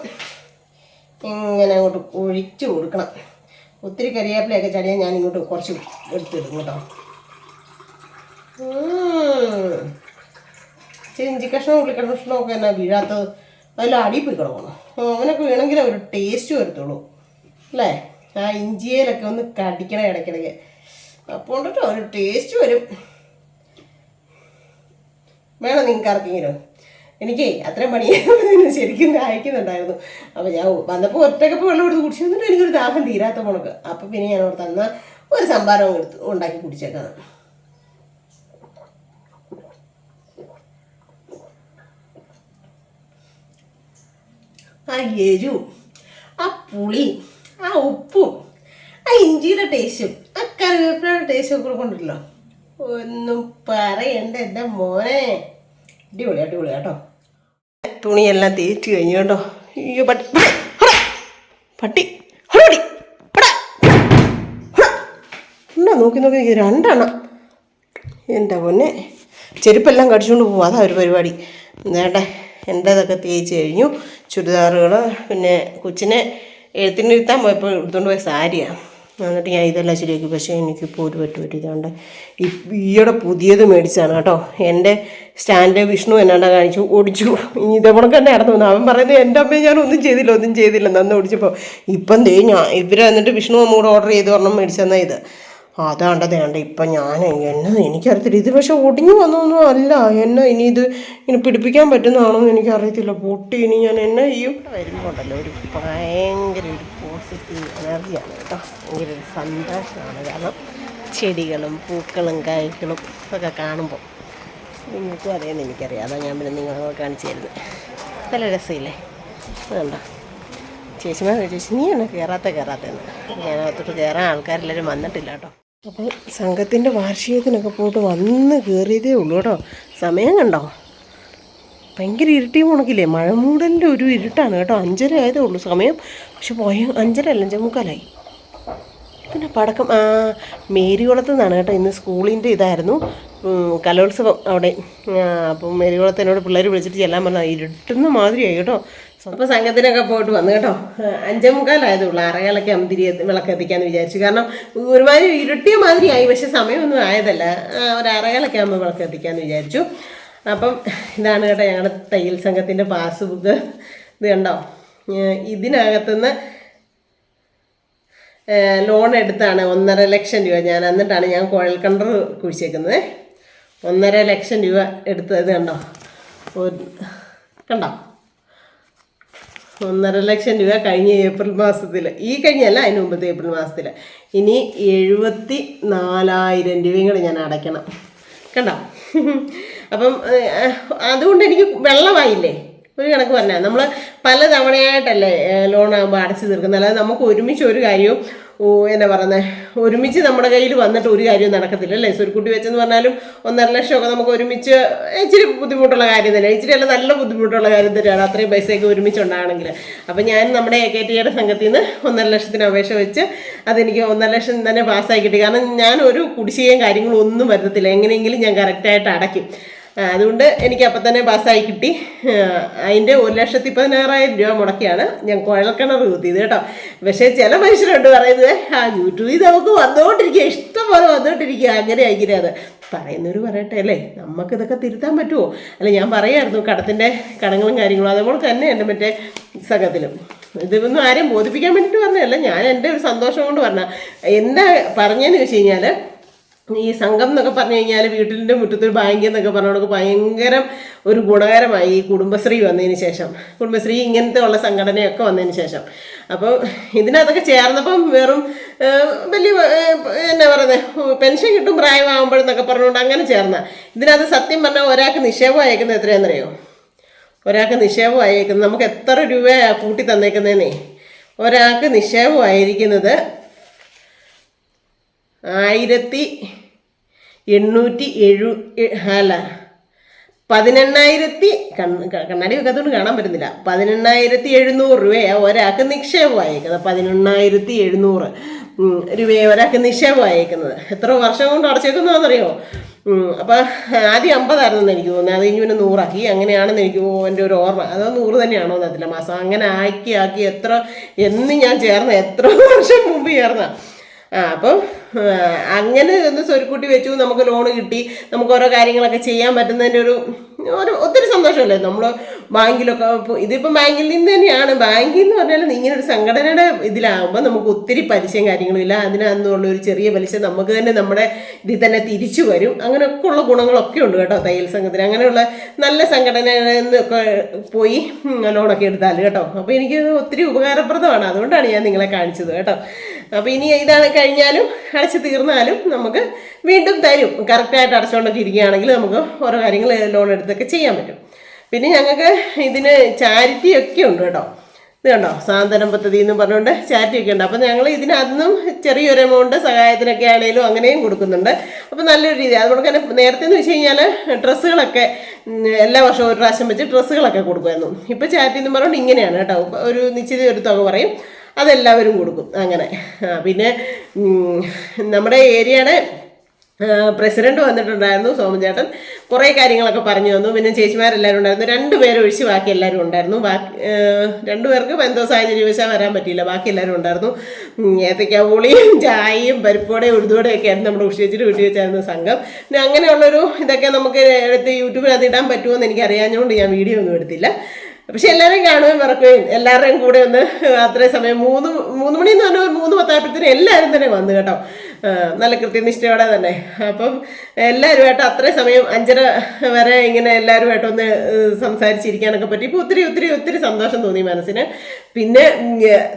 ഇങ്ങനെ അങ്ങോട്ട് ഒഴിച്ചു കൊടുക്കണം. ഒത്തിരി കരിവേപ്പിലയൊക്കെ ചടിയാൽ ഞാൻ ഇങ്ങോട്ട് കുറച്ച് എടുത്തിടും കേട്ടോ. ഇഞ്ചി കഷ്ണവും ഉള്ളി കഷ്ണവും ഒക്കെ എന്നാ വീഴാത്തത്, അതെല്ലാം അടി പോയി കിടക്കണം. അവനൊക്കെ വേണമെങ്കിൽ ഒരു ടേസ്റ്റ് വരത്തുള്ളൂ അല്ലേ? ആ ഇഞ്ചിയിലൊക്കെ ഒന്ന് കടിക്കണം ഇടയ്ക്കിടയ്ക്ക്. അപ്പോൾ കൊണ്ടിട്ട് ഒരു ടേസ്റ്റ് വരും. വേണം നിങ്ങൾക്ക് ആർക്കെങ്കിലും? എനിക്ക് അത്രയും പണി ശരിക്കും അയക്കുന്നുണ്ടായിരുന്നു. അപ്പോൾ ഞാൻ വന്നപ്പോൾ ഒറ്റക്കപ്പ് വെള്ളം എടുത്ത് കുടിച്ചു എന്നിട്ട് എനിക്കൊരു ദാഹം തീരാത്ത പോണക്ക്. അപ്പം പിന്നെ ഞാൻ അവിടെ തന്ന ഒരു സംഭാരം ഉണ്ടാക്കി കുടിച്ചേക്കാം. ആ എരിവും ആ പുളിയും ആ ഉപ്പും ആ ഇഞ്ചിയുടെ ടേസ്റ്റും ആ കറിവേപ്പിലയുടെ ടേസ്റ്റും ഒക്കെ കൊണ്ടിട്ടല്ലോ, ഒന്നും പറയണ്ട എൻ്റെ മോനെ. അടിപൊളി അടിപൊളി കേട്ടോ. തുണിയെല്ലാം തേച്ച് കഴിഞ്ഞു കേട്ടോ. അയ്യോ പട്ടി പട്ടി ഉണ്ടോ? നോക്കി നോക്കി രണ്ടെണ്ണം. എൻ്റെ പൊന്നെ, ചെരുപ്പെല്ലാം കടിച്ചുകൊണ്ട് പോകും. അതാ ഒരു പരിപാടി. നേട്ടെ എൻ്റേതൊക്കെ തേച്ച് കഴിഞ്ഞു. ചുരിദാറുകൾ, പിന്നെ കൊച്ചിനെ എഴുത്തിനിരുത്താൻ പോയപ്പോൾ എടുത്തുകൊണ്ട് പോയ സാരിയാണ്. എന്നിട്ട് ഞാൻ ഇതെല്ലാം ശരിയാക്കി. പക്ഷേ എനിക്കിപ്പോൾ ഒരു പറ്റുപറ്റിയതുകൊണ്ട് ഈയുടെ പുതിയത് മേടിച്ചാണ് കേട്ടോ. എൻ്റെ സ്റ്റാൻഡ് വിഷ്ണു എന്നാണ്ടാ കാണിച്ചു ഓടിച്ചു. ഇനി ഇതേപോലെ തന്നെ നടന്നു വന്നു. അവൻ പറയുന്നത് എൻ്റെ അമ്മയെ ഞാൻ ഒന്നും ചെയ്തില്ല നന്ന് ഓടിച്ചപ്പോൾ. ഇപ്പം ദേ ഞാൻ ഇവർ എന്നിട്ട് വിഷ്ണു അമ്മ കൂടെ ഓർഡർ ചെയ്ത് ഒരെണ്ണം മേടിച്ചെന്നാൽ ഇത് അതാണ്ടതേണ്ട. ഇപ്പം ഞാൻ എനിക്കറിയത്തില്ല. ഇത് പക്ഷെ ഒടിഞ്ഞു വന്നൊന്നും അല്ല. ഇനി ഇത് ഇനി പിടിപ്പിക്കാൻ പറ്റുന്നതാണോന്ന് എനിക്കറിയത്തില്ല. പൊട്ടി ഇനി ഞാൻ ചെയ്യും. വരുമ്പോൾ ഉണ്ടല്ലോ ഒരു ഭയങ്കര ഒരു പോസിറ്റീവ് എനർജിയാണ് കേട്ടോ. ഭയങ്കര ഒരു സന്തോഷമാണ്. കാരണം ചെടികളും പൂക്കളും കായ്കളും ഒക്കെ കാണുമ്പോൾ നിങ്ങൾക്കും അറിയാമെന്ന് എനിക്കറിയാം. അതാണ് ഞാൻ പിന്നെ നിങ്ങളെ കാണിച്ചു തരുന്നത്. നല്ല രസമില്ലേ? അതുകൊണ്ടോ ചേച്ചിമാർ ചേച്ചി നീ ആണ് കയറാത്തെന്ന്. ഞാനകത്തോട്ട് കയറാൻ ആൾക്കാരെല്ലാവരും വന്നിട്ടില്ല കേട്ടോ. അപ്പോൾ സംഘത്തിൻ്റെ വാർഷികത്തിനൊക്കെ പോയിട്ട് വന്ന് കയറിയതേ ഉള്ളൂ കേട്ടോ. സമയം കണ്ടോ? ഭയങ്കര ഇരുട്ടിയും ഉണക്കില്ലേ? മഴ മൂടലിൻ്റെ ഒരു ഇരുട്ടാണ് കേട്ടോ. 5:30 ആയതേ ഉള്ളൂ സമയം. പക്ഷെ 5:30 അല്ല 5:45. പിന്നെ പടക്കം മേരികുളത്തു നിന്നാണ് കേട്ടോ. ഇന്ന് സ്കൂളിൻ്റെ ഇതായിരുന്നു, കലോത്സവം അവിടെ. അപ്പം മേരികുളത്തിനോട് പിള്ളേർ വിളിച്ചിട്ട് ചെല്ലാൻ പറഞ്ഞാൽ ഇരുട്ടുന്ന മാതിരിയായി കേട്ടോ. അപ്പോൾ സംഘത്തിനൊക്കെ പോയിട്ട് വന്നു കേട്ടോ. 5:45 ആയതുള്ളൂ. 6:30 ആകുമ്പോൾ വിളക്ക് എത്തിക്കാമെന്ന് വിചാരിച്ചു. കാരണം ഒരുമാതിരി ഇരുട്ടിയ മാതിരിയായി. പക്ഷെ സമയമൊന്നും ആയതല്ല. ഒരു 6:30 ആകുമ്പോൾ വിളക്ക് എത്തിക്കാമെന്ന് വിചാരിച്ചു. അപ്പം ഇതാണ് കേട്ടോ ഞങ്ങളുടെ തയ്യൽ സംഘത്തിൻ്റെ പാസ്ബുക്ക്. ഇത് കണ്ടോ? ഇതിനകത്തുനിന്ന് ലോൺ എടുത്താണ് 1.5 ലക്ഷം രൂപ. എന്നിട്ടാണ് ഞാൻ കുഴൽക്കിണർ കുഴിച്ചേക്കുന്നത്. 1.5 ലക്ഷം രൂപ എടുത്തത് കണ്ടോ? കണ്ടോ? 1.5 ലക്ഷം രൂപ കഴിഞ്ഞ ഏപ്രിൽ മാസത്തിൽ, ഈ കഴിഞ്ഞല്ല അതിന് മുമ്പത്തെ ഏപ്രിൽ മാസത്തിൽ. ഇനി 74,000 രൂപയും കൂടെ ഞാൻ അടയ്ക്കണം. കണ്ടോ? അപ്പം അതുകൊണ്ട് എനിക്ക് വെള്ളമായില്ലേ ഒരു കണക്ക് പറഞ്ഞാൽ. നമ്മൾ പല തവണയായിട്ടല്ലേ ലോൺ ആകുമ്പോൾ അടച്ചു തീർക്കുന്നത്. അല്ലാതെ നമുക്ക് ഒരുമിച്ച് ഒരു കാര്യവും എന്നാ പറയുന്നത് ഒരുമിച്ച് നമ്മുടെ കയ്യിൽ വന്നിട്ട് ഒരു കാര്യവും നടക്കത്തില്ല അല്ലേ? സ്വരുക്കുട്ടി വെച്ചെന്ന് പറഞ്ഞാലും 1.5 ലക്ഷമൊക്കെ നമുക്ക് ഒരുമിച്ച് ഇച്ചിരി ബുദ്ധിമുട്ടുള്ള കാര്യം തന്നെ. ഇച്ചിരി അല്ല നല്ല ബുദ്ധിമുട്ടുള്ള കാര്യം തന്നെയാണ് അത്രയും പൈസയൊക്കെ ഒരുമിച്ചുണ്ടാകണമെങ്കിൽ. അപ്പം ഞാൻ നമ്മുടെ AKTയുടെ സംഘത്തിൽ നിന്ന് 1.5 ലക്ഷത്തിന് അപേക്ഷ വെച്ച് അതെനിക്ക് 1.5 ലക്ഷം തന്നെ പാസ്സാക്കി കിട്ടി. കാരണം ഞാൻ ഒരു കുടിശ്ശികയും കാര്യങ്ങളും ഒന്നും വരുത്തത്തില്ല. എങ്ങനെയെങ്കിലും ഞാൻ കറക്റ്റായിട്ട് അടയ്ക്കും. അതുകൊണ്ട് എനിക്ക് അപ്പം തന്നെ പാസ്സായി കിട്ടി. അതിൻ്റെ 1,16,000 രൂപ മുടക്കിയാണ് ഞാൻ കുഴൽക്കിണർ കുത്തിയത് കേട്ടോ. പക്ഷേ ചില മനുഷ്യരുണ്ട് പറയുന്നത് യൂട്യൂബിൽ നമുക്ക് വന്നുകൊണ്ടിരിക്കുക, ഇഷ്ടംപോലെ വന്നുകൊണ്ടിരിക്കുക, അങ്ങനെ അത് പറയുന്നവർ പറയട്ടെ അല്ലേ? നമുക്കിതൊക്കെ തിരുത്താൻ പറ്റുമോ? അല്ല, ഞാൻ പറയായിരുന്നു കടങ്ങളും കാര്യങ്ങളും. അതുപോലെ തന്നെ എൻ്റെ മറ്റേ സംഘത്തിലും ഇതൊന്നും ആരെയും ബോധിപ്പിക്കാൻ വേണ്ടിയിട്ട് പറഞ്ഞതല്ല, ഞാൻ എൻ്റെ ഒരു സന്തോഷം കൊണ്ട് പറഞ്ഞ. എന്താ പറഞ്ഞതെന്ന് ചോദിച്ചു കഴിഞ്ഞാൽ ഈ സംഘം എന്നൊക്കെ പറഞ്ഞു കഴിഞ്ഞാൽ വീട്ടിൻ്റെ മുറ്റത്തൊരു ബാങ്ക് എന്നൊക്കെ പറഞ്ഞുകൊണ്ട് ഭയങ്കര ഒരു ഗുണകരമായി ഈ കുടുംബശ്രീ വന്നതിന് ശേഷം, കുടുംബശ്രീ ഇങ്ങനത്തെ ഉള്ള സംഘടനയൊക്കെ വന്നതിന് ശേഷം. അപ്പോൾ ഇതിനകത്തൊക്കെ ചേർന്നപ്പം വെറും വലിയ എന്നാ പറയുന്നത് പെൻഷൻ കിട്ടും പ്രായമാകുമ്പോഴെന്നൊക്കെ പറഞ്ഞുകൊണ്ട് അങ്ങനെ ചേർന്ന ഇതിനകത്ത് സത്യം പറഞ്ഞാൽ ഒരാൾക്ക് നിക്ഷേപം അയക്കുന്നത് എത്രയാണെന്നറിയോ? ഒരാൾക്ക് നിക്ഷേപം അയക്കുന്നത് നമുക്ക് എത്ര രൂപയാണ് കൂട്ടി തന്നേക്കുന്നതെന്നേ. ഒരാൾക്ക് നിക്ഷേപം ആയിരിക്കുന്നത് 18,000 കണ്ണാടി വെക്കാത്തതുകൊണ്ട് കാണാൻ പറ്റുന്നില്ല. 18,700 രൂപയാണ് ഒരാൾക്ക് നിക്ഷേപം അയക്കുന്നത്. 18,700 രൂപയെ ഒരാൾക്ക് നിക്ഷേപം അയക്കുന്നത്. എത്ര വർഷം കൊണ്ട് അടച്ചേക്കുന്നതെന്നറിയോ? അപ്പം ആദ്യം 50 എനിക്ക് തോന്നുന്നത്, അത് കഴിഞ്ഞ് പിന്നെ 100 അങ്ങനെയാണെന്ന് എനിക്ക് എൻ്റെ ഒരു ഓർമ്മ. അതോ 100 തന്നെയാണോ എന്നറിയില്ല മാസം. അങ്ങനെ ആക്കി എത്ര എന്ന് ഞാൻ ചേർന്ന, എത്ര വർഷം മുമ്പ് ചേർന്ന. അപ്പം അങ്ങനെ ഒന്ന് സ്വരുക്കൂട്ടി വെച്ചു, നമുക്ക് ലോണ് കിട്ടി, നമുക്ക് ഓരോ കാര്യങ്ങളൊക്കെ ചെയ്യാൻ പറ്റുന്നതിൻ്റെ ഒരു ഒത്തിരി സന്തോഷമല്ലേ. നമ്മൾ ബാങ്കിലൊക്കെ ഇതിപ്പോൾ ബാങ്കിൽ നിന്ന് തന്നെയാണ്. ബാങ്കിൽ എന്ന് പറഞ്ഞാൽ ഇങ്ങനെ ഒരു സംഘടനയുടെ ഇതിലാകുമ്പോൾ നമുക്ക് ഒത്തിരി പലിശയും കാര്യങ്ങളും ഇല്ല. അതിനകത്തുള്ള ഒരു ചെറിയ പലിശ നമുക്ക് തന്നെ നമ്മുടെ ഇതിൽ തന്നെ തിരിച്ചു വരും. അങ്ങനെയൊക്കെ ഉള്ള ഗുണങ്ങളൊക്കെ ഉണ്ട് കേട്ടോ തയ്യൽ സംഘത്തിന്. അങ്ങനെയുള്ള നല്ല സംഘടനയിൽ നിന്നൊക്കെ പോയി ലോണൊക്കെ എടുത്താൽ കേട്ടോ. അപ്പോൾ എനിക്ക് ഒത്തിരി ഉപകാരപ്രദമാണ്. അതുകൊണ്ടാണ് ഞാൻ നിങ്ങളെ കാണിച്ചത് കേട്ടോ. അപ്പോൾ ഇനി ഇതാണ് കഴിഞ്ഞാലും അടച്ചു തീർന്നാലും നമുക്ക് വീണ്ടും തരും. കറക്റ്റായിട്ട് അടച്ചുകൊണ്ടൊക്കെ ഇരിക്കുകയാണെങ്കിൽ നമുക്ക് ഓരോ കാര്യങ്ങൾ ലോൺ എടുത്തൊക്കെ ചെയ്യാൻ പറ്റും. പിന്നെ ഞങ്ങൾക്ക് ഇതിന് ചാരിറ്റി ഒക്കെ ഉണ്ട് കേട്ടോ. ഇത് കണ്ടോ, സാന്ത്വനം പദ്ധതി എന്ന് പറഞ്ഞുകൊണ്ട് ചാരിറ്റി ഒക്കെ ഉണ്ട്. അപ്പോൾ ഞങ്ങൾ ഇതിനകത്തുനിന്നും ചെറിയൊരു എമൗണ്ട് സഹായത്തിനൊക്കെ ആണെങ്കിലും അങ്ങനെയും കൊടുക്കുന്നുണ്ട്. അപ്പോൾ നല്ലൊരു രീതി. അതുകൊണ്ട് തന്നെ നേരത്തെ എന്ന് വെച്ച് കഴിഞ്ഞാൽ ഡ്രസ്സുകളൊക്കെ എല്ലാ വർഷവും ഒരു പ്രാവശ്യം വെച്ച് ഡ്രസ്സുകളൊക്കെ കൊടുക്കുമായിരുന്നു. ഇപ്പോൾ ചാരിറ്റി എന്ന് പറഞ്ഞുകൊണ്ട് ഇങ്ങനെയാണ് കേട്ടോ. ഒരു നിശ്ചിത ഒരു തുക പറയും, അതെല്ലാവരും കൊടുക്കും അങ്ങനെ. പിന്നെ നമ്മുടെ ഏരിയയുടെ പ്രസിഡന്റ് വന്നിട്ടുണ്ടായിരുന്നു, സോമചേട്ടൻ. കുറേ കാര്യങ്ങളൊക്കെ പറഞ്ഞു തന്നു. പിന്നെ ചേച്ചിമാരെല്ലാവരും ഉണ്ടായിരുന്നു. 2 പേരെ ഒഴിച്ച് ബാക്കി എല്ലാവരും ഉണ്ടായിരുന്നു. 2 പേർക്ക് എന്തോ സാഹചര്യവശാൽ വരാൻ പറ്റിയില്ല. ബാക്കി എല്ലാവരും ഉണ്ടായിരുന്നു. ഏത്തയ്ക്ക പുളിയും ചായയും പരിപ്പോടെയും ഉഴുതുവടയൊക്കെ ആയിരുന്നു നമ്മുടെ ഉഷിച്ചിട്ട് വീട്ടിൽ വെച്ചായിരുന്നു സംഘം. പിന്നെ അങ്ങനെയുള്ളൊരു ഇതൊക്കെ നമുക്ക് എടുത്ത് യൂട്യൂബിനകത്ത് ഇടാൻ പറ്റുമോ എന്ന് എനിക്ക് അറിയാഞ്ഞുകൊണ്ട് ഞാൻ വീഡിയോ ഒന്നും എടുത്തില്ല. പക്ഷെ എല്ലാവരെയും കാണുകയും മറക്കുകയും എല്ലാവരുടെയും കൂടെ ഒന്ന് അത്രയും സമയം 3 മണി എന്ന് പറഞ്ഞാൽ 3:10 എല്ലാവരും തന്നെ വന്നു കേട്ടോ. നല്ല കൃത്യനിഷ്ഠയോടെ തന്നെ. അപ്പം എല്ലാവരുമായിട്ട് അത്രയും സമയം 5:30 വരെ ഇങ്ങനെ എല്ലാവരുമായിട്ടൊന്ന് സംസാരിച്ചിരിക്കാനൊക്കെ പറ്റി. ഇപ്പോൾ ഒത്തിരി സന്തോഷം തോന്നി മനസ്സിന്. പിന്നെ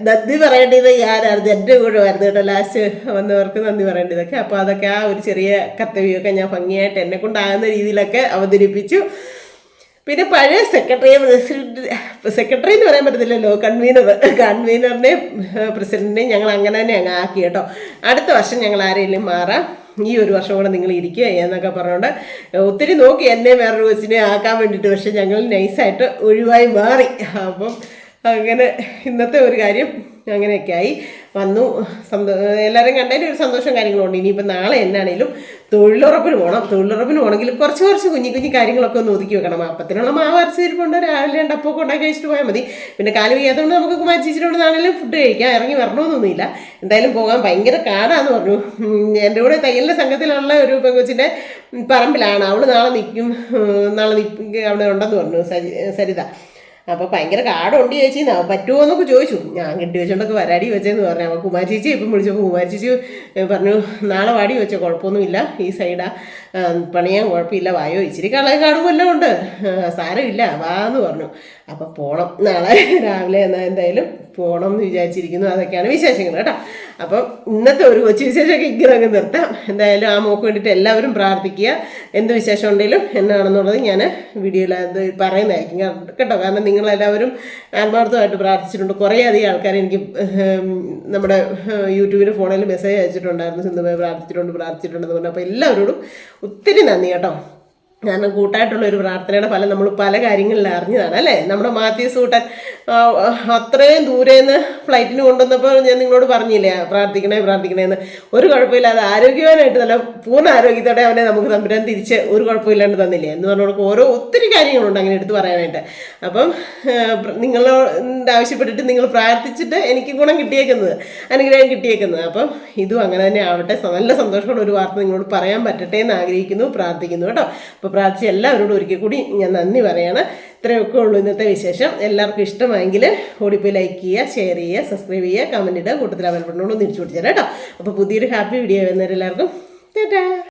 നന്ദി പറയേണ്ടത് ആരായിരുന്നു? എൻ്റെ കൂടെ ആയിരുന്നു കേട്ടോ ലാസ്റ്റ് വന്നവർക്ക് നന്ദി പറയേണ്ടതൊക്കെ. അപ്പോൾ അതൊക്കെ ആ ഒരു ചെറിയ കർത്തവ്യമൊക്കെ ഞാൻ ഭംഗിയായിട്ട് എന്നെ കൊണ്ടാകുന്ന രീതിയിലൊക്കെ അവതരിപ്പിച്ചു. പിന്നെ പഴയ സെക്രട്ടറി എന്ന് പറയാൻ പറ്റത്തില്ലല്ലോ, കൺവീനറിനെയും പ്രസിഡന്റിനെയും ഞങ്ങൾ അങ്ങനെ തന്നെ അങ്ങ് ആക്കി കേട്ടോ. അടുത്ത വർഷം ഞങ്ങൾ ആരെങ്കിലും മാറാം, ഈ ഒരു വർഷം കൂടെ നിങ്ങൾ ഇരിക്കുക എന്നൊക്കെ പറഞ്ഞുകൊണ്ട് ഒത്തിരി നോക്കി എന്നെ വേറൊരു കൊച്ചിനെ ആക്കാൻ വേണ്ടിയിട്ട്. പക്ഷെ ഞങ്ങൾ നൈസായിട്ട് ഒഴിവായി മാറി. അപ്പം അങ്ങനെ ഇന്നത്തെ ഒരു കാര്യം അങ്ങനെയൊക്കെ ആയി വന്നു. എല്ലാവരും കണ്ടതിന് ഒരു സന്തോഷം കാര്യങ്ങളുണ്ട്. ഇനിയിപ്പോൾ നാളെ എന്നാണേലും തൊഴിലുറപ്പിന് പോകണം. തൊഴിലുറപ്പിന് പോകണമെങ്കിൽ കുറച്ച് കുഞ്ഞു കാര്യങ്ങളൊക്കെ ഒന്ന് ഒതുക്കി വെക്കണം. അപ്പത്തിനുള്ള മാവ് അരച്ചിരിപ്പുണ്ട്, രാവിലെ ഡപ്പൊക്കെ ഉണ്ടാക്കി കഴിച്ചിട്ട് പോയാൽ മതി. പിന്നെ കാല് വയ്യാത്തതുകൊണ്ട് നമുക്ക് കുമാരിച്ചിട്ടുണ്ടെന്നാണെങ്കിലും ഫുഡ് കഴിക്കാം, ഇറങ്ങി വരണമെന്നൊന്നുമില്ല. എന്തായാലും പോകാൻ ഭയങ്കര കാടാന്ന് പറഞ്ഞു. എൻ്റെ കൂടെ തയ്യലിൻ്റെ സംഘത്തിലുള്ള ഒരു പെങ്കൊച്ചിൻ്റെ പറമ്പിലാണ്. അവൾ നാളെ നിൽക്കും അവിടെ ഉണ്ടെന്ന് പറഞ്ഞു സരിത. അപ്പോൾ ഭയങ്കര കാടുണ്ട് ചേച്ചി, പറ്റുമോ എന്നൊക്കെ ചോദിച്ചു. ഞാൻ കെട്ടി വെച്ചോണ്ടൊക്കെ വരാടി വെച്ചതെന്ന് പറഞ്ഞു. അപ്പോൾ കുമാരി ചേച്ചി ഇപ്പം വിളിച്ചപ്പോൾ കുമാരി ചേച്ചി പറഞ്ഞു നാളെ വാടി വെച്ചോ, കുഴപ്പമൊന്നുമില്ല, ഈ സൈഡാ പണിയാൻ കുഴപ്പമില്ല, വായോ ഇച്ചിരി കാടും എല്ലാം ഉണ്ട്, സാരമില്ല വാ എന്ന് പറഞ്ഞു. അപ്പം പോകണം നാളെ രാവിലെ. എന്നാൽ എന്തായാലും പോകണം എന്ന് വിചാരിച്ചിരിക്കുന്നു. അതൊക്കെയാണ് വിശേഷങ്ങൾ കേട്ടോ. അപ്പം ഇന്നത്തെ ഒരു കൊച്ചു വിശേഷമൊക്കെ ഇങ്ങനെ നിർത്താം. എന്തായാലും ആ മോക്ക് വേണ്ടിയിട്ട് എല്ലാവരും പ്രാർത്ഥിക്കുക. എന്ത് വിശേഷം ഉണ്ടെങ്കിലും എന്നാണെന്നുള്ളത് ഞാൻ വീഡിയോയിൽ അത് പറയുന്നതായിരിക്കും കേട്ടോ. കാരണം നിങ്ങളെല്ലാവരും ആത്മാർത്ഥമായിട്ട് പ്രാർത്ഥിച്ചിട്ടുണ്ട്. കുറേ അധികം ആൾക്കാർ എനിക്ക് നമ്മുടെ യൂട്യൂബിൽ ഫോണിൽ മെസ്സേജ് അയച്ചിട്ടുണ്ടായിരുന്നു, സിന്ധുമായി പ്രാർത്ഥിച്ചിട്ടുണ്ടെന്ന് പറഞ്ഞു. അപ്പോൾ എല്ലാവരോടും ഒത്തിരി നന്ദി കേട്ടോ. കാരണം കൂട്ടായിട്ടുള്ളൊരു പ്രാർത്ഥനയുടെ ഫലം നമ്മൾ പല കാര്യങ്ങളിൽ അറിഞ്ഞതാണ് അല്ലേ. നമ്മുടെ മാത്യൂസ് കൂട്ടാൻ അത്രയും ദൂരേന്ന് ഫ്ലൈറ്റിന് കൊണ്ടുവന്നപ്പോൾ ഞാൻ നിങ്ങളോട് പറഞ്ഞില്ലേ പ്രാർത്ഥിക്കണേന്ന്. ഒരു കുഴപ്പമില്ലാതെ ആരോഗ്യവാനായിട്ട് നല്ല പൂർണ്ണ ആരോഗ്യത്തോടെ അവനെ നമുക്ക് തമ്പുരാൻ തിരിച്ച് ഒരു കുഴപ്പമില്ലാണ്ട് തന്നില്ലേ എന്ന് പറഞ്ഞുകൊണ്ട് ഒത്തിരി കാര്യങ്ങളുണ്ട് അങ്ങനെ എടുത്ത് പറയാനായിട്ട്. അപ്പം നിങ്ങളോട് ആവശ്യപ്പെട്ടിട്ട് നിങ്ങൾ പ്രാർത്ഥിച്ചിട്ട് എനിക്ക് ഗുണം കിട്ടിയേക്കുന്നത്, അനുഗ്രഹം കിട്ടിയേക്കുന്നത്. അപ്പം ഇതും അങ്ങനെ തന്നെ ആവട്ടെ. നല്ല സന്തോഷത്തോടെ ഒരു വാർത്ത നിങ്ങളോട് പറയാൻ പറ്റട്ടെ എന്ന് ആഗ്രഹിക്കുന്നു, പ്രാർത്ഥിക്കുന്നു കേട്ടോ. അപ്പോൾ പ്രാർത്ഥിച്ച എല്ലാവരോടും ഒരിക്കൽ കൂടി ഞാൻ നന്ദി പറയാണ്. ഇത്രയൊക്കെ ഉള്ളൂ ഇന്നത്തെ വിശേഷം. എല്ലാവർക്കും ഇഷ്ടമായെങ്കിൽ ഓടിപ്പോയി ലൈക്ക് ചെയ്യുക, ഷെയർ ചെയ്യുക, സബ്സ്ക്രൈബ് ചെയ്യുക, കമൻറ്റ് ഇടുക, കൂട്ടത്തിൽ അവൽപ്പെടണോട് തിരിച്ചു പിടിച്ചാൽ കേട്ടോ. അപ്പോൾ പുതിയൊരു ഹാപ്പി വീഡിയോ വരുന്നവരെല്ലാവർക്കും ടാറ്റാ.